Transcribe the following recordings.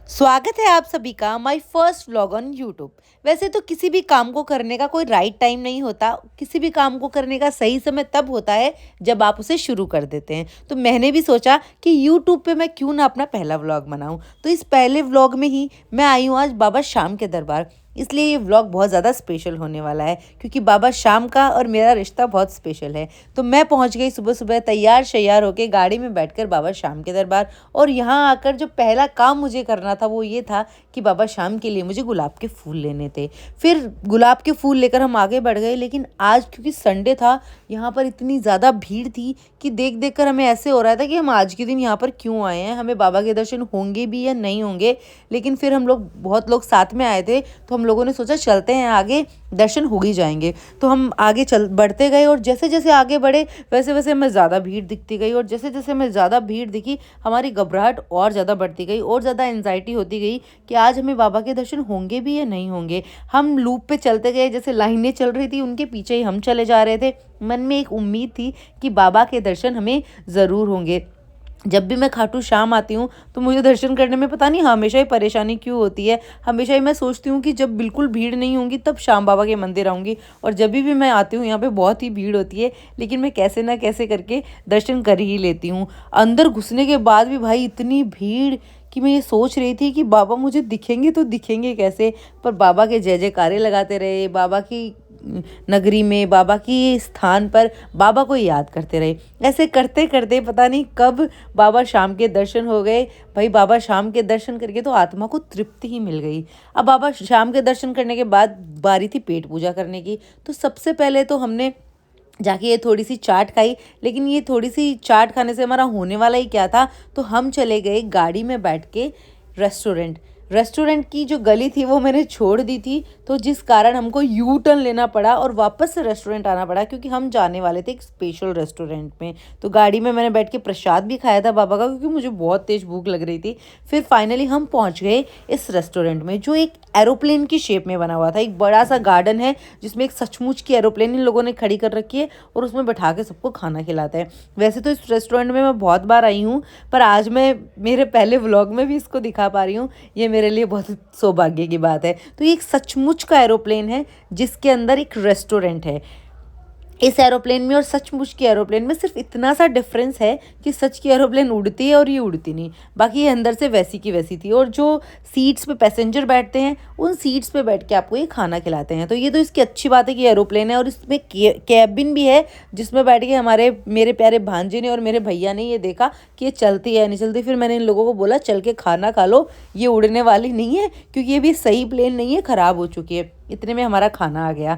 स्वागत है आप सभी का my first vlog on YouTube. वैसे तो किसी भी काम को करने का कोई राइट टाइम नहीं होता। किसी भी काम को करने का सही समय तब होता है जब आप उसे शुरू कर देते हैं। तो मैंने भी सोचा कि यूट्यूब पे मैं क्यों ना अपना पहला व्लॉग बनाऊं। तो इस पहले व्लॉग में ही मैं आई हूँ आज बाबा श्याम के दरबार। इसलिए ये व्लॉग बहुत ज़्यादा स्पेशल होने वाला है क्योंकि बाबा श्याम का और मेरा रिश्ता बहुत स्पेशल है। तो मैं पहुंच गई सुबह सुबह तैयार शैयार होकर गाड़ी में बैठकर बाबा श्याम के दरबार। और यहाँ आकर जो पहला काम मुझे करना था वो ये था कि बाबा श्याम के लिए मुझे गुलाब के फूल लेने थे। फिर गुलाब के फूल लेकर हम आगे बढ़ गए। लेकिन आज क्योंकि संडे था, यहाँ पर इतनी ज़्यादा भीड़ थी कि देख देख कर हमें ऐसे हो रहा था कि हम आज के दिन यहाँ पर क्यों आए हैं, हमें बाबा के दर्शन होंगे भी या नहीं होंगे। लेकिन फिर हम लोग बहुत लोग साथ में आए थे तो हम लोगों ने सोचा चलते हैं आगे, दर्शन हो ही जाएंगे। तो हम आगे चल बढ़ते गए और जैसे जैसे आगे बढ़े वैसे वैसे हमें ज़्यादा भीड़ दिखती गई। और जैसे जैसे हमें ज़्यादा भीड़ दिखी हमारी घबराहट और ज़्यादा बढ़ती गई और ज़्यादा एंजाइटी होती गई कि आज हमें बाबा के दर्शन होंगे भी या नहीं होंगे। हम लूप पे चलते गए, जैसे लाइनें चल रही थी उनके पीछे ही हम चले जा रहे थे। मन में एक उम्मीद थी कि बाबा के दर्शन हमें ज़रूर होंगे। जब भी मैं खाटू श्याम आती हूँ तो मुझे दर्शन करने में पता नहीं हमेशा ही परेशानी क्यों होती है। हमेशा ही मैं सोचती हूँ कि जब बिल्कुल भीड़ नहीं होगी तब श्याम बाबा के मंदिर आऊँगी, और जब भी मैं आती हूँ यहाँ पे बहुत ही भीड़ होती है। लेकिन मैं कैसे ना कैसे करके दर्शन कर ही लेती हूँ। अंदर घुसने के बाद भी भाई इतनी भीड़ कि मैं ये सोच रही थी कि बाबा मुझे दिखेंगे तो दिखेंगे कैसे। पर बाबा के जय जयकारे लगाते रहे, बाबा की नगरी में, बाबा की स्थान पर बाबा को याद करते रहे। ऐसे करते करते पता नहीं कब बाबा श्याम के दर्शन हो गए। भाई बाबा श्याम के दर्शन करके तो आत्मा को तृप्ति ही मिल गई। अब बाबा श्याम के दर्शन करने के बाद बारी थी पेट पूजा करने की। तो सबसे पहले तो हमने जाके ये थोड़ी सी चाट खाई। लेकिन ये थोड़ी सी चाट खाने से हमारा होने वाला ही क्या था, तो हम चले गए गाड़ी में बैठ के रेस्टोरेंट की जो गली थी वो मैंने छोड़ दी थी, तो जिस कारण हमको यू टर्न लेना पड़ा और वापस से रेस्टोरेंट आना पड़ा क्योंकि हम जाने वाले थे एक स्पेशल रेस्टोरेंट में। तो गाड़ी में मैंने बैठ के प्रसाद भी खाया था बाबा का क्योंकि मुझे बहुत तेज़ भूख लग रही थी। फिर फाइनली हम पहुंच गए इस रेस्टोरेंट में जो एक एरोप्लेन की शेप में बना हुआ था। एक बड़ा सा गार्डन है जिसमें एक सचमुच की एरोप्लेन इन लोगों ने खड़ी कर रखी है और उसमें बैठा के सबको खाना खिलाता है। वैसे तो इस रेस्टोरेंट में मैं बहुत बार आई हूँ, पर आज मैं मेरे पहले व्लॉग में भी इसको दिखा पा रही हूँ। ये मेरे लिए बहुत सौभाग्य की बात है। तो ये एक सचमुच का एरोप्लेन है जिसके अंदर एक रेस्टोरेंट है। इस एरोप्लेन में और सचमुच की एरोप्लेन में सिर्फ इतना सा डिफरेंस है कि सच की एरोप्लेन उड़ती है और ये उड़ती नहीं। बाकी ये अंदर से वैसी की वैसी थी। और जो सीट्स पे पैसेंजर बैठते हैं उन सीट्स पे बैठ के आपको ये खाना खिलाते हैं। तो ये तो इसकी अच्छी बात है कि एरोप्लेन है और इसमें कैबिन भी है जिसमें बैठ के मेरे प्यारे भांजे ने और मेरे भैया ने ये देखा कि ये चलती है नहीं चलती। फिर मैंने इन लोगों को बोला चल के खाना खा लो, ये उड़ने वाली नहीं है क्योंकि ये भी सही प्लेन नहीं है, ख़राब हो चुकी है। इतने में हमारा खाना आ गया।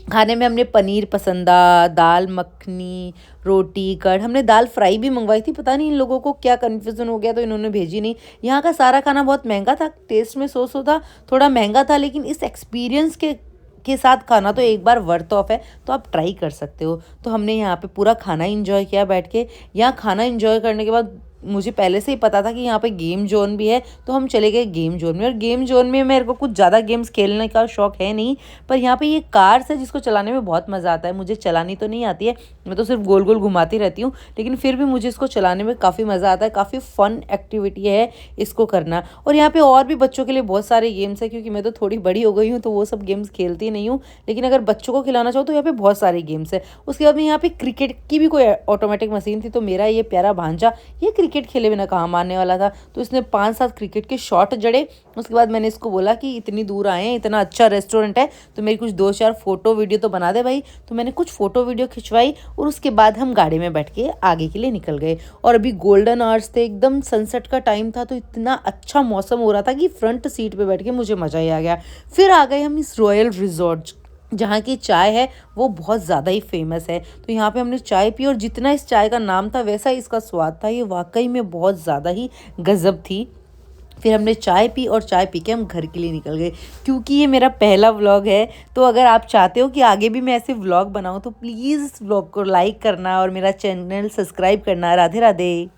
खाने में हमने पनीर पसंदा, दाल मखनी, रोटी, कढ़। हमने दाल फ्राई भी मंगवाई थी। पता नहीं इन लोगों को क्या कन्फ्यूज़न हो गया तो इन्होंने भेजी नहीं। यहाँ का सारा खाना बहुत महंगा था, टेस्ट में सो था, थोड़ा महंगा था। लेकिन इस एक्सपीरियंस के साथ खाना तो एक बार वर्थ ऑफ है, तो आप ट्राई कर सकते हो। तो हमने यहाँ पे पूरा खाना इंजॉय किया बैठ के। यहाँ खाना इंजॉय करने के बाद मुझे पहले से ही पता था कि यहाँ पे गेम जोन भी है, तो हम चले गए गेम जोन में। और गेम जोन में मेरे को कुछ ज़्यादा गेम्स खेलने का शौक है नहीं, पर यहाँ पे ये कार्स है जिसको चलाने में बहुत मज़ा आता है। मुझे चलानी तो नहीं आती है, मैं तो सिर्फ गोल गोल घुमाती रहती हूँ, लेकिन फिर भी मुझे इसको चलाने में काफ़ी मज़ा आता है। काफ़ी फ़न एक्टिविटी है इसको करना। और यहाँ पर और भी बच्चों के लिए बहुत सारे गेम्स है क्योंकि मैं तो थोड़ी बड़ी हो गई हूँ तो वो सब गेम्स खेलती नहीं हूँ। लेकिन अगर बच्चों को खिलाना चाहो तो यहाँ पर बहुत सारे गेम्स है। उसके बाद में यहाँ पर क्रिकेट की भी कोई ऑटोमेटिक मशीन थी, तो मेरा ये प्यारा भांजा ये क्रिकेट खेले बिना कहाँ मारने वाला था, तो इसने 5-7 क्रिकेट के शॉट जड़े। उसके बाद मैंने इसको बोला कि इतनी दूर आए हैं, इतना अच्छा रेस्टोरेंट है, तो मेरी कुछ 2-4 फोटो वीडियो तो बना दे भाई। तो मैंने कुछ फोटो वीडियो खिंचवाई और उसके बाद हम गाड़ी में बैठ के आगे के लिए निकल गए। और अभी गोल्डन आवर्स थे, एकदम सनसेट का टाइम था, तो इतना अच्छा मौसम हो रहा था कि फ्रंट सीट पे बैठ के मुझे मज़ा ही आ गया। फिर आ गए हम इस रॉयल रिजॉर्ट जहाँ की चाय है वो बहुत ज़्यादा ही फेमस है। तो यहाँ पे हमने चाय पी और जितना इस चाय का नाम था वैसा ही इसका स्वाद था। ये वाकई में बहुत ज़्यादा ही गजब थी। फिर हमने चाय पी और चाय पी के हम घर के लिए निकल गए। क्योंकि ये मेरा पहला व्लॉग है, तो अगर आप चाहते हो कि आगे भी मैं ऐसे व्लॉग बनाऊँ तो प्लीज़ इस व्लॉग को लाइक करना और मेरा चैनल सब्सक्राइब करना। राधे राधे।